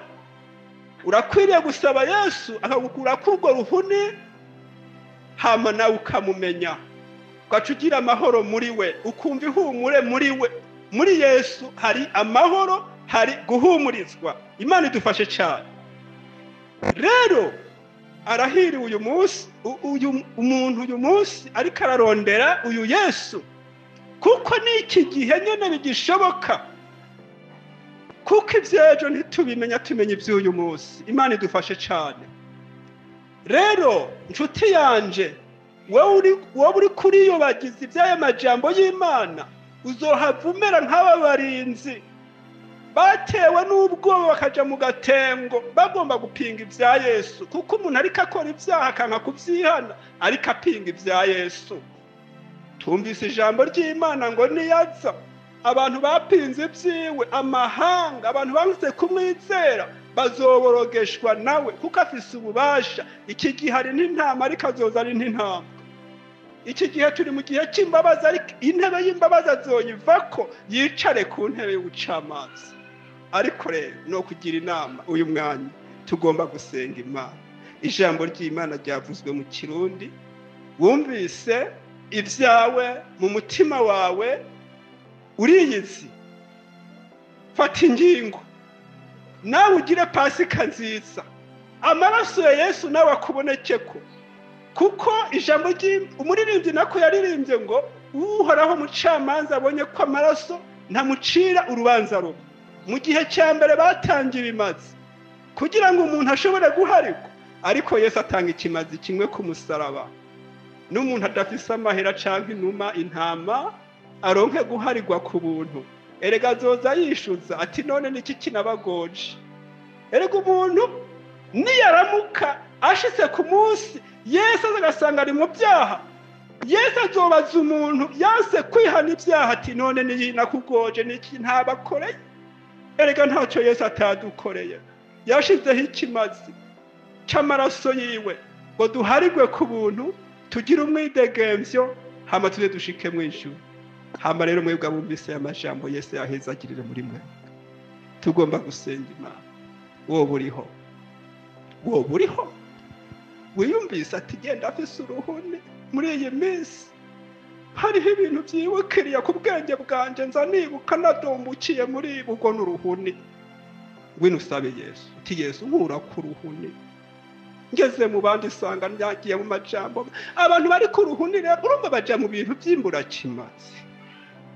urakwiriye gusaba Yesu akagukura kurwo ruhuni, hama nawe ukamumenya, ugaca ugira amahoro muri we, ukumva ihumure muri we. Muri Yesu hari amahoro, hari guhumurizwa. Imana idufashe cyane. Rero arahiriwe uyu munsi umuntu uyu munsi ariko ararondera uyu Yesu, kuko n'iki gihe nyene bigishoboka, kuko ivyejo ntitubimenya, tumenya ivy'uyu munsi. Imana idufashe cyane. Rero nshuti yanje, wowe uri kuriyobagiza iby'aya majambo y'Imana, uzohavumera nk'aba barinzi batewe n'ubwoba bakaja mu gatengo bagomba gupinga ibya Yesu. Kuko umuntu ariko akora ibyaha akanka kubyihana, ariko apinga ibya Yesu. Tumvise ijambo ry'Imana ngo niyaza abantu bapinze ibyiwe, amahanga, abantu banze kumwizera bazoborogeshwa nawe, kuko afise ububasha. Iki gihe ari n'intama, ariko azoza ari n'intama. Iki gihe turi mu gihe cy'imbabazi, ariko intebe y'imbabazi azoyivako yicare ku ntebe y'ubucamanza. Ariko rero no kugira inama, uyu mwanya tugomba gusenga Imana. Ijambo ry'Imana ryavuzwe mu Kirundi, wumvise ibyawe mu mutima wawe, uriyizi, fata ingingo nawe ugire Pasika nziza. Amaraso ya Yesu nawe akubonekeko, kuko ijambo umuririmbyi nako yaririmbye ngo uhoraho mucamanza abonye ko amaraso ntamucira urubanza rubi. Mu gihe cya mbere batangira ibimazi kugira ngo umuntu ashobore guharikwa, ariko Yesu atanga ikimazi kimwe ku musaraba. N'umuntu adafise amahera canke inuma, intama, aronke guharigwa ku buntu. Erega azoza yishuza ati none niki kinabagoje? Erega umuntu niyaramuka ashitse ku munsi Yesu agasanga ari mu byaha, Yesu azobaza umuntu yanse kwihana ibyaha ati none ni nakugoje niki ntabakoreye? Erega ntacyo Yesu atadukoreye. Yashizeho ikimazi cy'amaraso yiwe ngo duharigwe ku buntu, tugire umwidegemvyo hama tuze dushike mw'ijuru. Hama rero mwebwe abumvise amajambo Yesu yahezagirire muri mwe, tugomba gusenga Imana. Wowe uriho wiyumvise ati genda afise uruhuni muri iyi minsi, hariho ibintu vyibukiriye ku bwenge bwanje nza nibuka nadumbukiye muri ubwo n'uruhuni. Ngwino usabe Yesu uti Yesu nkura ku ruhuni. Ngeze mu bandi sanga nyagiye mu majambo abantu bari ku ruhuni rero urumva baja mu bintu vy'imburakimazi.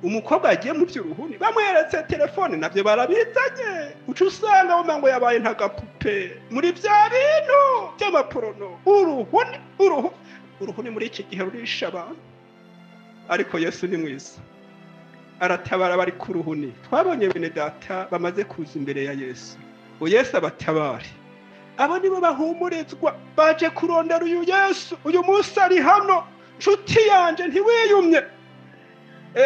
Umukobwa yagiye mu vy'uruhuni bamweretse telefone navyo barabizanye, uca usanga ngo yabaye ntagapupe muri vya bintu vy'amaporono. Uruhuni muri iki gihe rurisha abantu, ariko Yesu ni mwiza aratabara bari ku ruhuni. Twabonye bene data bamaze kuza imbere ya Yesu, Yesu abatabare. Abo nibo bahumurizwa baje kurondera uyu Yesu. Uyu munsi ari hano nshuti yanje, ntiwiyumye.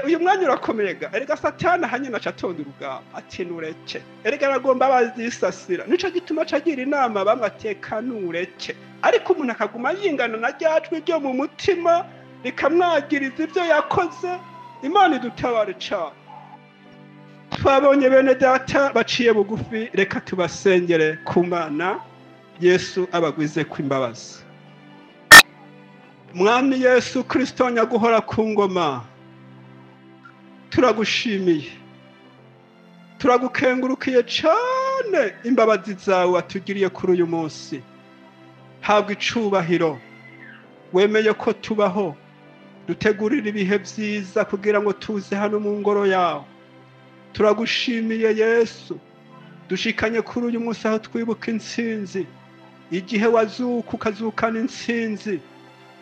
Uyu mwanya urakomega, erega Satani hanyina acatonda urugamba ati nureke, erega aragomba bazisasira. Nico gituma cagira inama bamwe ateka nureke, ariko umuntu akaguma yingana na ryajwi ryo mu mutima rikamwagiriza ivyo yakoze. Imana idutabare cane. Twabonye bene data baciye bugufi, reka tubasengere ku Mana. Yesu abagwize kw'imbabazi. Mwami Yesu Kristo nyaguhora ku ngoma, turagushimiye, turagukengurukiye cane imbabazi zawe watugiriye kuri uyu munsi. Habwa icubahiro, wemeye ko tubaho dutegurira ibihe vyiza kugira ngo tuze hano mu ngoro yawe. Turagushimiye Yesu, dushikanye kuri uyu munsi aho twibuka intsinzi, igihe wazuka ukazukana intsinzi.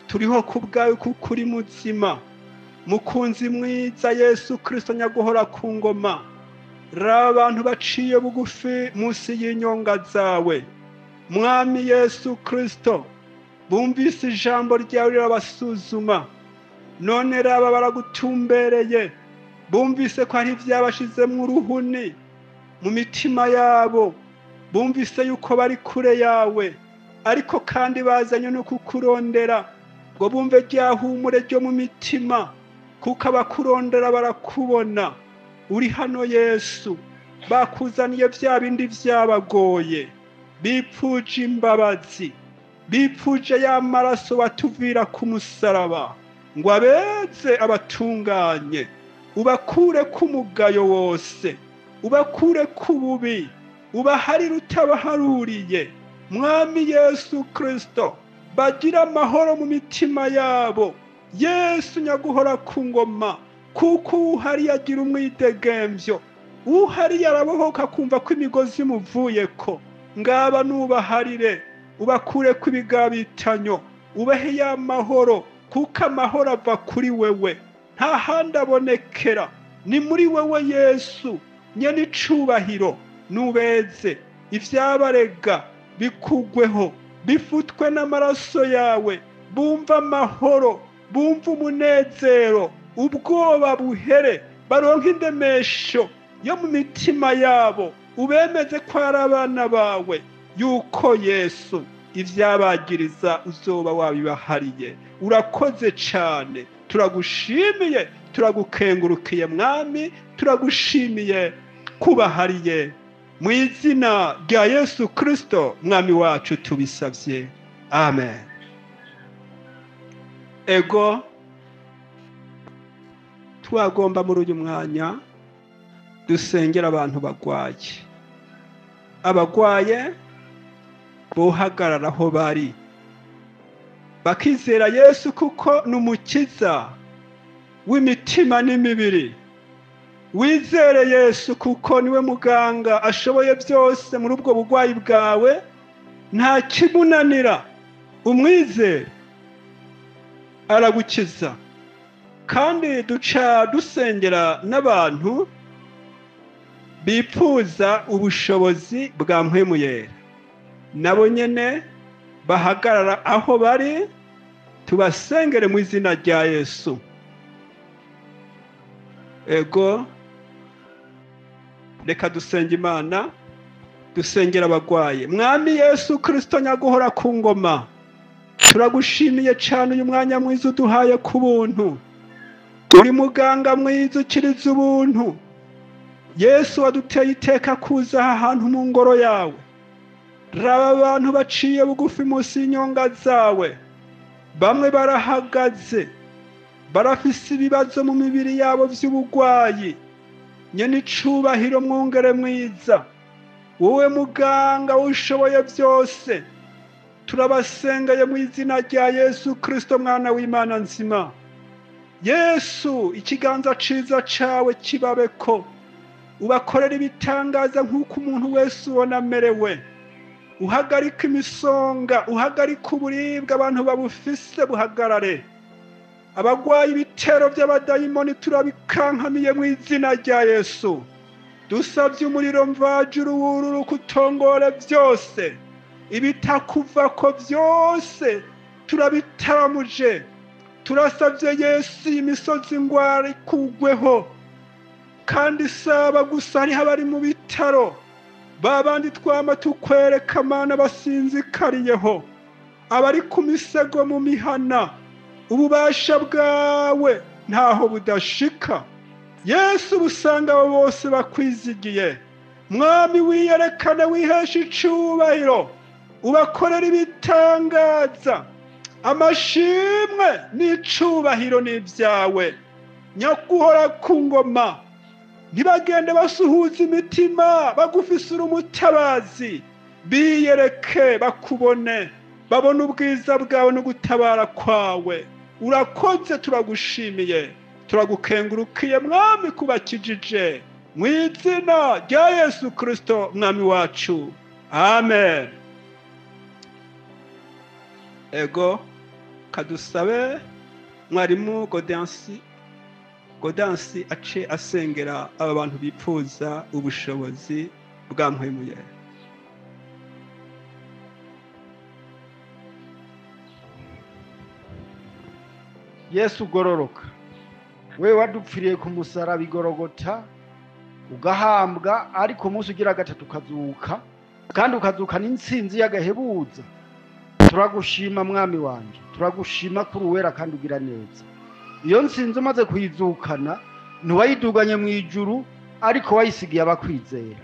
Turiho kubwawe kuko uri muzima, mukunzi mwiza Yesu Kristo nyaguhora ku ngoma. Raba abantu baciye bugufi munsi y'inyonga zawe. Mwami Yesu Kristo, bumvise ijambo ryawe rirabasuzuma, none raba baragutumbereye, bumvise ko hari ivyabashizemwo uruhuni mu mitima yabo, bumvise yuko bari kure yawe, ariko kandi bazanye no kukurondera ngo bumve ryahumure ryo mu mitima, kuko abakurondera barakubona. Uri hano Yesu, bakuzaniye vya bindi vyabagoye, bipfuje imbabazi, bipfuje ya maraso watuvira ku musaraba ngo abeze abatunganye, ubakure ku mugayo wose, ubakure ku bubi, ubaharire utabaharuriye. Mwami Yesu Kristo, bagira amahoro mu mitima yabo. Yesu nyaguhora ku ngoma, kuko uhari yagira umwidegemvyo, uhari yarabohoka kumva ko imigozi imuvuyeko. Ngaba nubaharire, ubakure ku bigabitanyo, ubahe ya mahoro, kuko amahoro ava kuri wewe, nta handi abonekera, ni muri wewe Yesu nyene icubahiro. Nubeze ivyabarega bikugweho, bifutwe n'amaraso yawe, bumva amahoro, bumva umunezero, ubwoba buhere, baronka indemesho yo mu mitima yabo. Ubemeze ko ari abana bawe, yuko Yesu ivyabagiriza uzoba wabibahariye. Urakoze cane, turagushimiye, turagukengurukiye Mwami, turagushimiye kubahariye. Mu izina rya Yesu Kristo Mwami wacu tubisavye, amen. Ego twagomba muri uyu mwanya dusengera abantu bagwaye. Abagwaye bohagarara aho bari, bakizera Yesu kuko n'umukiza w'imitima n'imibiri. Wizere Yesu kuko niwe muganga ashoboye byose muri ubwo bugwayi bwawe, nta kimunanira. Umwizere aragukiza. Kandi duca dusengera n'abantu bipfuza ubushobozi bwa mpwemu yera, nabo nyene bahagarara aho bari, tubasengere mu izina rya Yesu. Ego reka dusenge Imana, dusengera abagwaye. Mwami Yesu Kristo nyaguhora ku ngoma, turagushimiye cyane uyu mwanya mwiza uduhaye ku buntu. Uri muganga mwiza ukiriza ubuntu. Yesu waduteye iteka kuza aha hantu mu ngoro yawe. Raba abantu baciye bugufi munsi y'inyonga zawe. Bamwe barahagaze, barafise ibibazo mu mibiri yabo vy'ubugwayi. Nyene icubahiro mwongere mwiza, wowe muganga ushoboye byose, turabasengeye mu izina rya Yesu Kristo mwana w'Imana nzima. Yesu, ikiganza ciza cawe kibabeko, ubakorera ibitangaza nk'uko umuntu wese ubona amerewe. Uhagarika imisonga, uhagarika uburibwe abantu babufise buhagarare. Abagwayi ibitero by'abadayimoni turabikankamiye mu izina rya Yesu. Dusabye umuriro mvajuru wururu kutongore byose, ibitakuvako byose turabitamuje. Turasabye Yesu imisozi ngwara ikugweho, kandi saba gusa hariho abari mu bitaro, babandi twama tukwereka Mana basinzikariyeho, abari ku misego mu mihana, ububasha bwawe ntaho budashika. Yesu busanga abo bose bakwizigiye. Mwami wiyerekane wihesha icubahiro, ubakorera ibitangaza. Amashimwe n'icubahiro n'ibyawe, nyaguhora ku ngoma. Ntibagende basuhuza imitima bagufisura umutabazi, biyereke bakubone, babone ubwiza bwawe no gutabara kwawe. Urakoze, turagushimiye, turagukengurukiye mwami kubakijije mu izina rya Yesu Kristo mwami wacu, amen. Ego kadusabe mwarimu Godansi ace asengera aba bantu bipfuza ubushobozi bwa Mpwemu Yera. Yesu ugororoka, we wadupfiriye ku musaraba igorogota, ugahambwa, ariko umunsi ugira gatatu ukazuka, kandi ukazuka n'intsinzi y'agahebuza. Turagushima mwami wanje, turagushima kuri uwera kandi ugira neza. Iyo ntsinzi umaze kuyizukana, ntiwayiduganye mu ijuru, ariko wayisigiye abakwizera.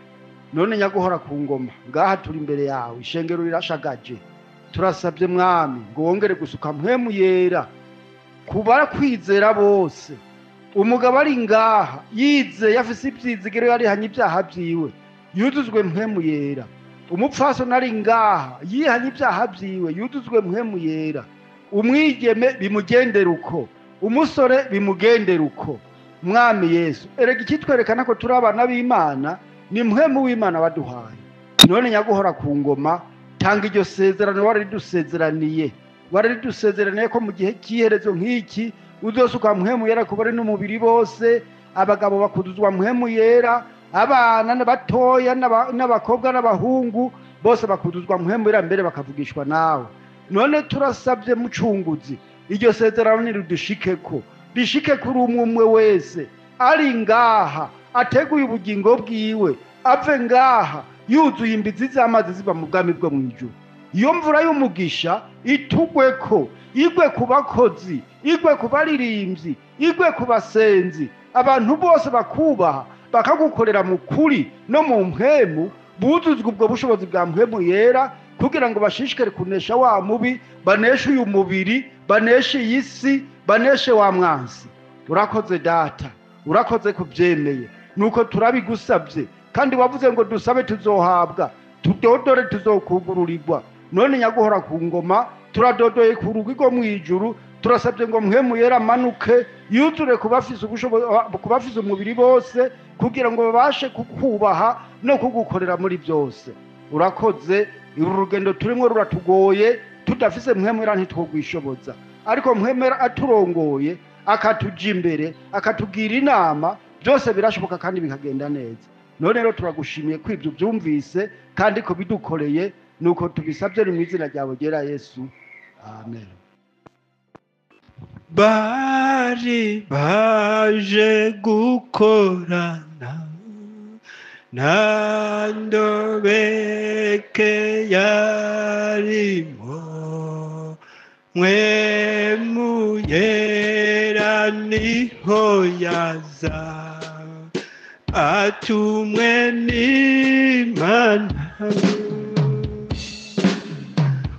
None nyaguhora ku ngoma, ngaha turi imbere yawe, ishengero rirashagaje. Turasabye mwami ngo wongere gusuka Mpwemu Yera kubara kwizera bose. Umugabo ari ngaha yize yafise ivyizigiro yarihanye ibyaha byiwe, yuzuzwe Mpwemu Yera. Umupfasoni ari ngaha yihanye ibyaha byiwe, yuzuzwe Mpwemu Yera. Umwigeme bimugendera uko, umusore bimugendera uko. Mwami Yesu, erega ikitwerekana ko turi abana b'Imana ni Mpwemu w'Imana waduhaye. None nyaguhora ku ngoma, tanga iryo sezerano waridusezeraniye. Waridusezeraniye ko mu gihe cy'iherezo nk'iki uzosuka Mpwemu Yera ku bari n'umubiri bose, abagabo bakuduzwa Mpwemu Yera, abana batoya n'abakobwa n'abahungu bose bakuduzwa Mpwemu Yera, mbere bakavugishwa nawe. None turasabye mucunguzi, iryo sezerano nirudushikeko, rishike kuri umwe wese ari ngaha ateguye ubugingo bwiwe, ave ngaha yuzuye imbizi z'amazi ziva mu bwami bwo mu ijuru. Iyo mvura y'umugisha itugweko, igwe ku bakozi, igwe ku baririmbyi, igwe ku basenzi, abantu bose bakubaha bakagukorera mu kuri no mu mpwemu, buzuzwa ubwo bushobozi bwa Mpwemu Yera, kugira ngo bashishikare kunesha wa mubi, baneshe uyu mubiri, baneshe iyi si, baneshe wa mwansi. Urakoze data, urakoze kubyemeye, nuko turabigusabye, kandi wavuze ngo dusabe tuzohabwa, tudodore tuzokugururirwa. None nyaguhora ku ngoma, turadodoye ku rugo mu ijuru, turasabye ngo Mpwemu Yera amanuke yuzure kubafise umubiri bose, kugira ngo babashe kukubaha no kugukorera muri byose. Urakoze, uru rugendo turimo ruratugoye, tudafise Mpwemu Yera ntitwogwishoboza, ariko Mpwemu Yera aturongoye, akatuja imbere, akatugira inama, byose birashoboka kandi bikagenda neza. None rero turagushimiye ko ibyo byumvise kandi ko bidukoreye, nuko tubisabye mu izina ryawe ryera Yesu, amen. Bari baje gukorana na Ndobeke yarimo, Mwemu yera niho yaza atumwe n'Imana.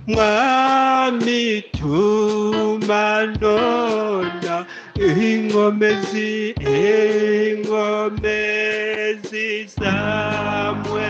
Mwami tuma nona inkomezi zamwe